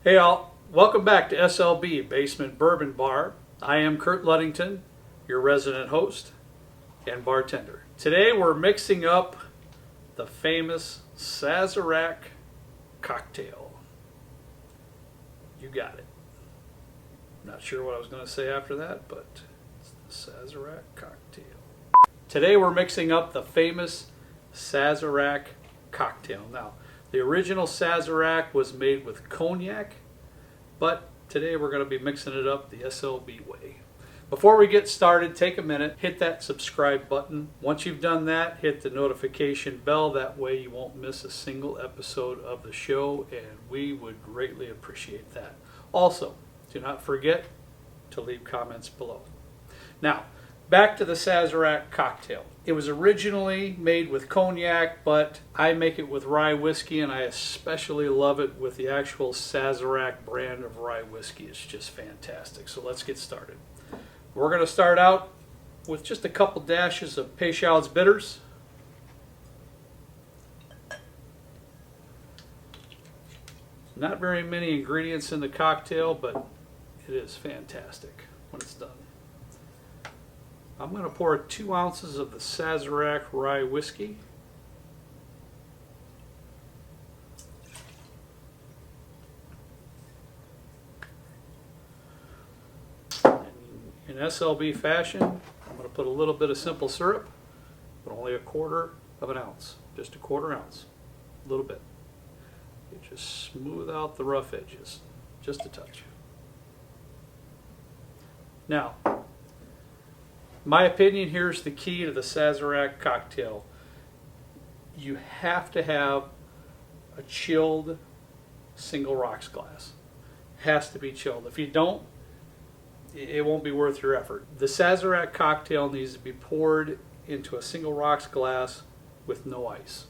Hey all, welcome back to SLB Basement Bourbon Bar. I am Kurt Ludington, your resident host and bartender. Today we're mixing up the famous Sazerac cocktail. You got it. Not sure what I was going to say after that, but it's the Sazerac cocktail. Today we're mixing up the famous Sazerac cocktail. Now, the original Sazerac was made with cognac, but today we're going to be mixing it up the SLB way. Before we get started, take a minute, hit that subscribe button. Once you've done that, hit the notification bell. That way you won't miss a single episode of the show, and we would greatly appreciate that. Also, do not forget to leave comments below. Now, back to the Sazerac cocktail. It was originally made with cognac, but I make it with rye whiskey, and I especially love it with the actual Sazerac brand of rye whiskey. It's just fantastic. So let's get started. We're going to start out with just a couple dashes of Peychaud's bitters. Not very many ingredients in the cocktail, but it is fantastic when it's done. I'm going to pour 2 ounces of the Sazerac Rye Whiskey. In SLB fashion, I'm going to put a little bit of simple syrup, but only 1/4 of an ounce. Just 1/4 ounce. A little bit. You just smooth out the rough edges. Just a touch. Now, my opinion, here's the key to the Sazerac cocktail. You have to have a chilled single rocks glass. It has to be chilled. If you don't, it won't be worth your effort. The Sazerac cocktail needs to be poured into a single rocks glass with no ice.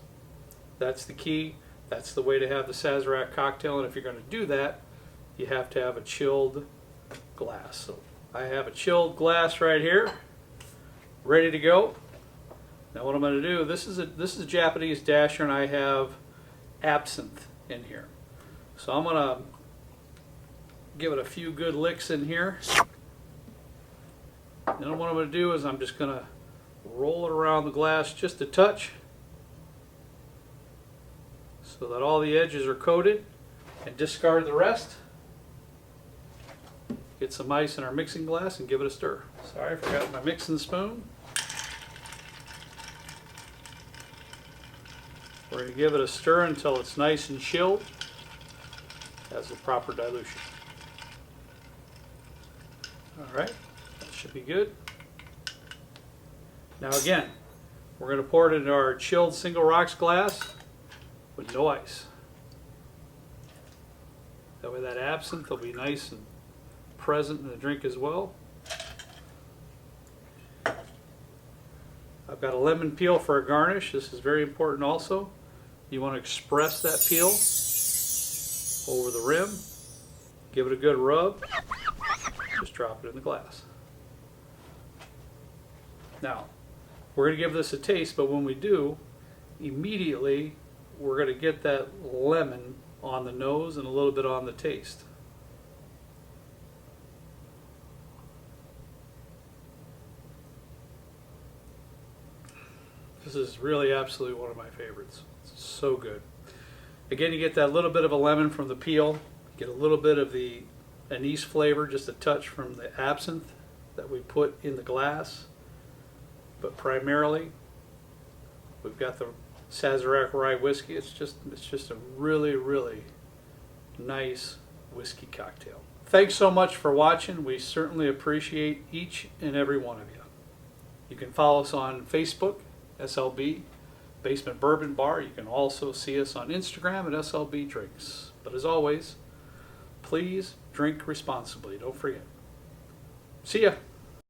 That's the key. That's the way to have the Sazerac cocktail, and if you're going to do that, you have to have a chilled glass. So I have a chilled glass right here, ready to go. Now what I'm going to do, this is a Japanese dasher, and I have Absinthe in here. So I'm going to give it a few good licks in here. Then what I'm going to do is I'm just going to roll it around the glass just a touch so that all the edges are coated, and discard the rest. Get some ice in our mixing glass and give it a stir. Sorry, I forgot my mixing spoon. We're going to give it a stir until it's nice and chilled. Has the proper dilution. Alright, that should be good. Now again, we're going to pour it into our chilled single rocks glass with no ice. That way that absinthe will be nice and present in the drink as well. I've got a lemon peel for a garnish. This is very important also. You want to express that peel over the rim. Give it a good rub. Just drop it in the glass. Now, we're going to give this a taste, but when we do, immediately we're going to get that lemon on the nose and a little bit on the taste. This is really absolutely one of my favorites. It's so good. Again, you get that little bit of a lemon from the peel, get a little bit of the anise flavor, just a touch from the absinthe that we put in the glass. But primarily, we've got the Sazerac Rye Whiskey. It's just a really, really nice whiskey cocktail. Thanks so much for watching. We certainly appreciate each and every one of you. You can follow us on Facebook, SLB Basement Bourbon Bar. You can also see us on Instagram at SLB Drinks. But as always, please drink responsibly. Don't forget. See ya.